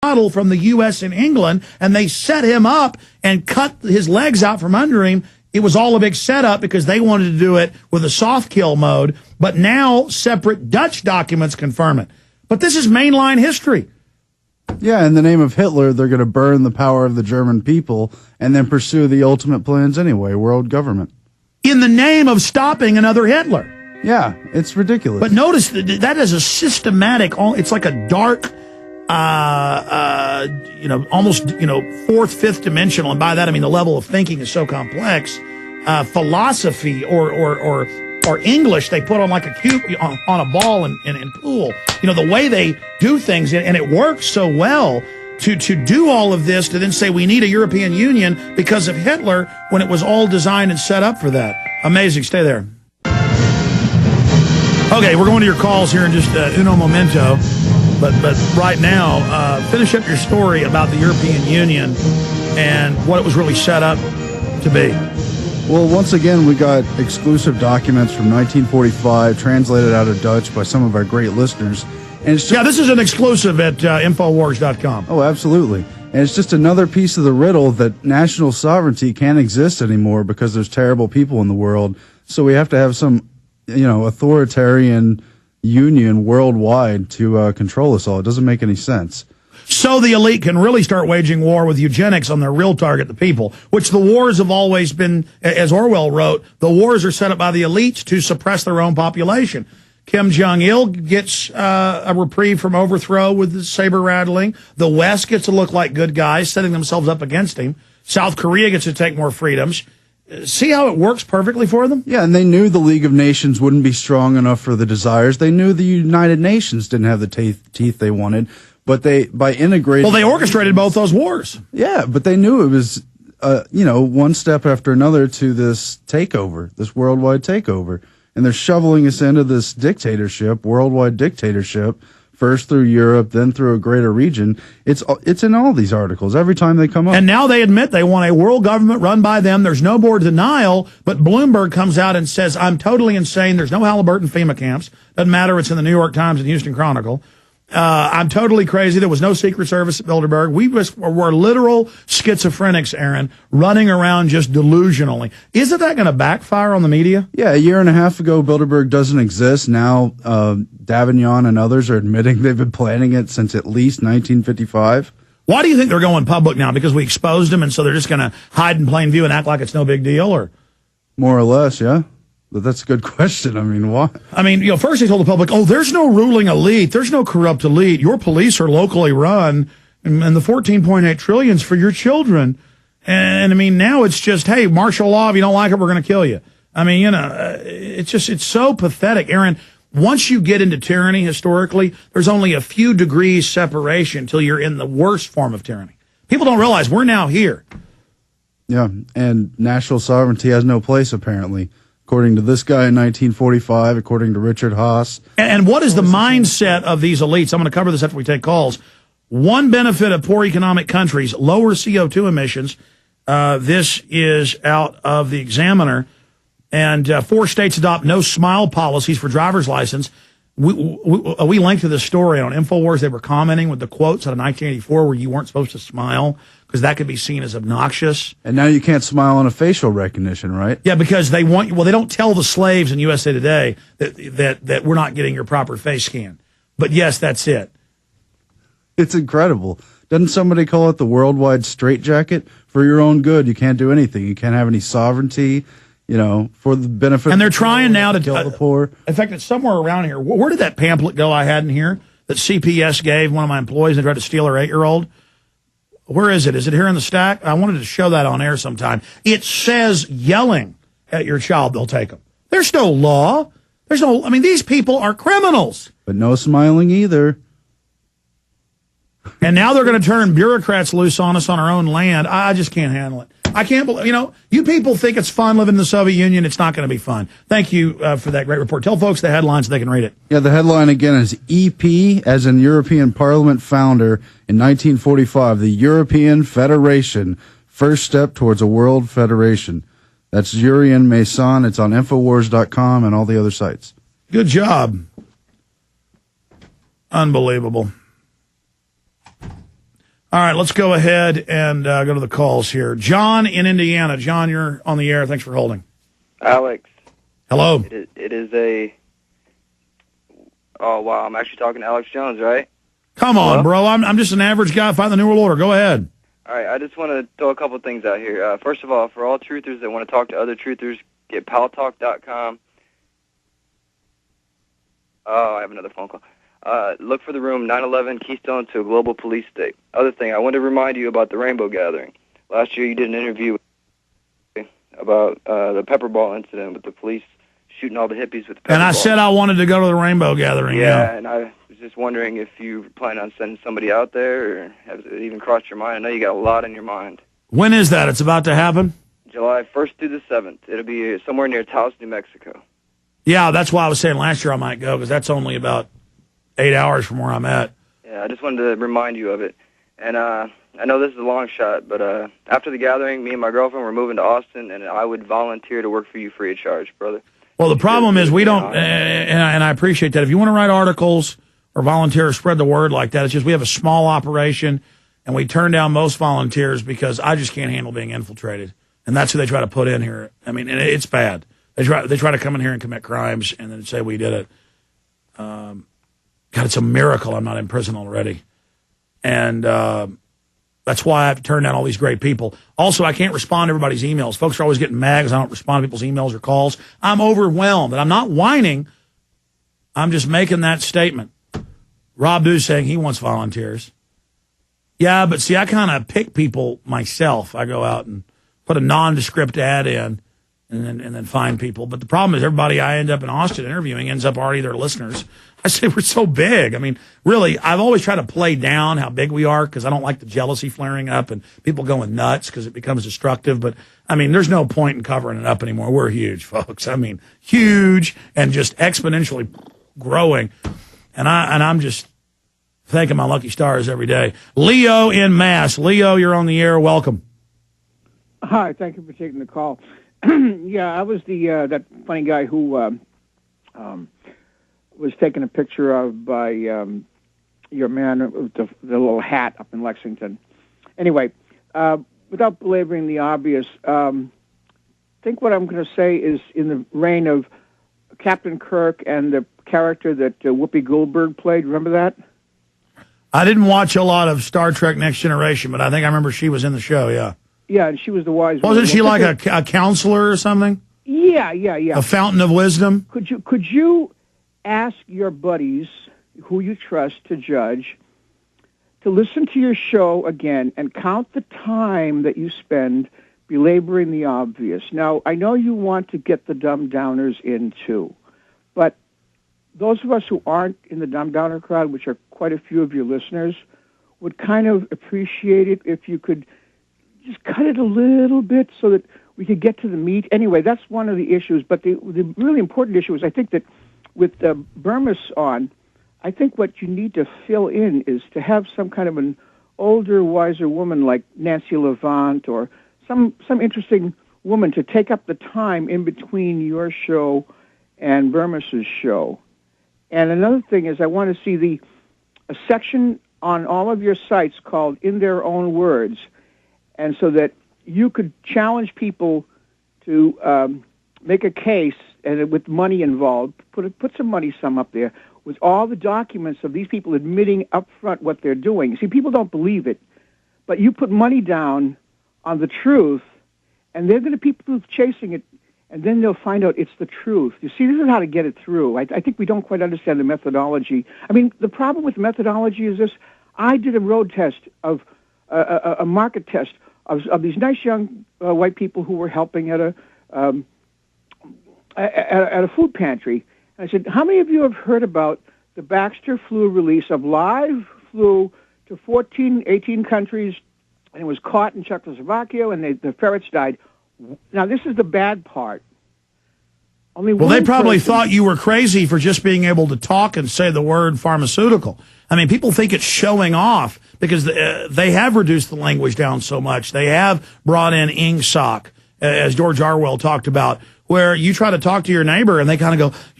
model from the U.S. and England, and they set him up and cut his legs out from under him. It was all a big setup because they wanted to do it with a soft kill mode, but now separate Dutch documents confirm it. But this is mainline history. Yeah, in the name of Hitler, they're going to burn the power of the German people and then pursue the ultimate plans anyway, world government. In the name of stopping another Hitler. Yeah, it's ridiculous. But notice that is a systematic, it's like a dark, almost, fourth, fifth dimensional, and by that I mean the level of thinking is so complex, philosophy or English they put on like a cube on a ball in pool. The way they do things, and it works so well to do all of this, to then say we need a European Union because of Hitler when it was all designed and set up for that. Amazing. Stay there. Okay, we're going to your calls here in just uno momento. But right now, finish up your story about the European Union and what it was really set up to be. Well, once again, we got exclusive documents from 1945 translated out of Dutch by some of our great listeners. And it's just, this is an exclusive at Infowars.com. Oh, absolutely. And it's just another piece of the riddle that national sovereignty can't exist anymore because there's terrible people in the world. So we have to have some, authoritarian union worldwide to control us all. It doesn't make any sense. So the elite can really start waging war with eugenics on their real target, the people, which the wars have always been, as Orwell wrote, the wars are set up by the elites to suppress their own population. Kim Jong-il gets a reprieve from overthrow with the saber rattling. The West gets to look like good guys, setting themselves up against him. South Korea gets to take more freedoms. See how it works perfectly for them? Yeah, and they knew the League of Nations wouldn't be strong enough for the desires. They knew the United Nations didn't have the teeth they wanted, but by integrating... Well, they orchestrated both those wars. Yeah, but they knew it was, one step after another to this takeover, this worldwide takeover. And they're shoveling us into this dictatorship, worldwide dictatorship, first through Europe, then through a greater region. It's in all these articles every time they come up. And now they admit they want a world government run by them. There's no more denial, but Bloomberg comes out and says, I'm totally insane. There's no Halliburton FEMA camps. Doesn't matter. It's in the New York Times and Houston Chronicle. I'm totally crazy. There was no Secret Service at Bilderberg. We're literal schizophrenics, Aaron, running around just delusionally. Isn't that going to backfire on the media? Yeah, a year and a half ago, Bilderberg doesn't exist. Now, Davignon and others are admitting they've been planning it since at least 1955. Why do you think they're going public now? Because we exposed them, and so they're just going to hide in plain view and act like it's no big deal? Or more or less, yeah. But that's a good question. I mean, why? I mean, first they told the public, there's no ruling elite. There's no corrupt elite. Your police are locally run, and the 14.8 trillions for your children. And I mean, now it's just, hey, martial law. If you don't like it, we're going to kill you. I mean, it's so pathetic. Aaron, once you get into tyranny historically, there's only a few degrees separation till you're in the worst form of tyranny. People don't realize we're now here. Yeah, and national sovereignty has no place, apparently. According to this guy in 1945, according to Richard Haas. And what is the mindset of these elites? I'm going to cover this after we take calls. One benefit of poor economic countries, lower CO2 emissions. This is out of the Examiner. And 4 states adopt no smile policies for driver's license. We linked to this story on InfoWars. They were commenting with the quotes out of 1984 where you weren't supposed to smile because that could be seen as obnoxious. And now you can't smile on a facial recognition, right? Yeah, because they don't tell the slaves in USA Today that we're not getting your proper face scan. But yes, that's it. It's incredible. Doesn't somebody call it the worldwide straitjacket? For your own good, you can't do anything. You can't have any sovereignty, for the benefit. And they're trying now to kill the poor. In fact, it's somewhere around here. Where did that pamphlet go I had in here that CPS gave one of my employees and tried to steal her 8-year-old? Where is it? Is it here in the stack? I wanted to show that on air sometime. It says yelling at your child, they'll take them. There's no law. These people are criminals. But no smiling either. And now they're going to turn bureaucrats loose on us on our own land. I just can't handle it. I can't believe, you people think it's fun living in the Soviet Union. It's not going to be fun. Thank you for that great report. Tell folks the headlines so they can read it. Yeah, the headline again is EP, as in European Parliament founder in 1945, the European Federation, first step towards a world federation. That's Jurien Mason. It's on Infowars.com and all the other sites. Good job. Unbelievable. All right, let's go ahead and go to the calls here. John in Indiana. John, you're on the air. Thanks for holding. Alex. Hello. It is a... Oh, wow, I'm actually talking to Alex Jones, right? Come on, bro. I'm just an average guy fighting the New World Order. Go ahead. All right, I just want to throw a couple things out here. First of all, for all truthers that want to talk to other truthers, get paltalk.com. Oh, I have another phone call. Look for the room 911 Keystone to a global police state. Other thing, I want to remind you about the Rainbow Gathering. Last year you did an interview about the pepper ball incident with the police shooting all the hippies with the pepper And I ball. said I wanted to go to the Rainbow Gathering. Yeah, and I was just wondering if you plan on sending somebody out there, or has it even crossed your mind? I know you got a lot in your mind. When is that? It's about to happen? July 1st through the 7th. It'll be somewhere near Taos, New Mexico. Yeah, that's why I was saying last year I might go, because that's only about 8 hours from where I'm at. Yeah, I just wanted to remind you of it. And I know this is a long shot, but after the gathering, me and my girlfriend were moving to Austin, and I would volunteer to work for you free of charge, brother. Well, the problem is we don't, and I appreciate that. If you want to write articles or volunteer or spread the word like that, it's just we have a small operation, and we turn down most volunteers because I just can't handle being infiltrated. And that's who they try to put in here. I mean, and it's bad. They try to come in here and commit crimes and then say we did it. God, it's a miracle I'm not in prison already. And that's why I've turned down all these great people. Also, I can't respond to everybody's emails. Folks are always getting mad because I don't respond to people's emails or calls. I'm overwhelmed. And I'm not whining. I'm just making that statement. Rob Dew's saying he wants volunteers. Yeah, but see, I kind of pick people myself. I go out and put a nondescript ad in and then find people. But the problem is everybody I end up in Austin interviewing ends up already their listeners. I say we're so big. I mean, really, I've always tried to play down how big we are because I don't like the jealousy flaring up and people going nuts because it becomes destructive. But, I mean, there's no point in covering it up anymore. We're huge, folks. I mean, huge and just exponentially growing. And I'm just thanking my lucky stars every day. Leo in Mass. Leo, you're on the air. Welcome. Hi, thank you for taking the call. Yeah, I was the that funny guy who was taken a picture of by your man with the little hat up in Lexington. Anyway, without belaboring the obvious, I think what I'm going to say is in the reign of Captain Kirk and the character that Whoopi Goldberg played. Remember that? I didn't watch a lot of Star Trek Next Generation, but I think I remember she was in the show, yeah. Yeah, and she was the wise woman. Wasn't she like a counselor or something? Yeah. A fountain of wisdom? Could you ask your buddies who you trust to judge to listen to your show again and count the time that you spend belaboring the obvious? Now, I know you want to get the dumb downers in too, but those of us who aren't in the dumb downer crowd, which are quite a few of your listeners, would kind of appreciate it if you could just cut it a little bit so that we could get to the meat. Anyway, that's one of the issues. But the really important issue is I think that with Burmis on, I think what you need to fill in is to have some kind of an older, wiser woman like Nancy Levant or some interesting woman to take up the time in between your show and Burmis's show. And another thing is I want to see a section on all of your sites called In Their Own Words, and so that you could challenge people to make a case, and with money involved, put some money sum up there with all the documents of these people admitting up front what they're doing. See, people don't believe it, but you put money down on the truth, and they're going to people chasing it, and then they'll find out it's the truth. You see, this is how to get it through. I think we don't quite understand the methodology. I mean, the problem with methodology is this. I did a road test of a market test of these nice young white people who were helping at a food pantry. And I said, how many of you have heard about the Baxter flu release of live flu to 14, 18 countries, and it was caught in Czechoslovakia, and the ferrets died? Now, this is the bad part. Well, they probably thought you were crazy for just being able to talk and say the word pharmaceutical. I mean, people think it's showing off because they have reduced the language down so much. They have brought in ingsoc, as George Orwell talked about, where you try to talk to your neighbor and they kind of go, you're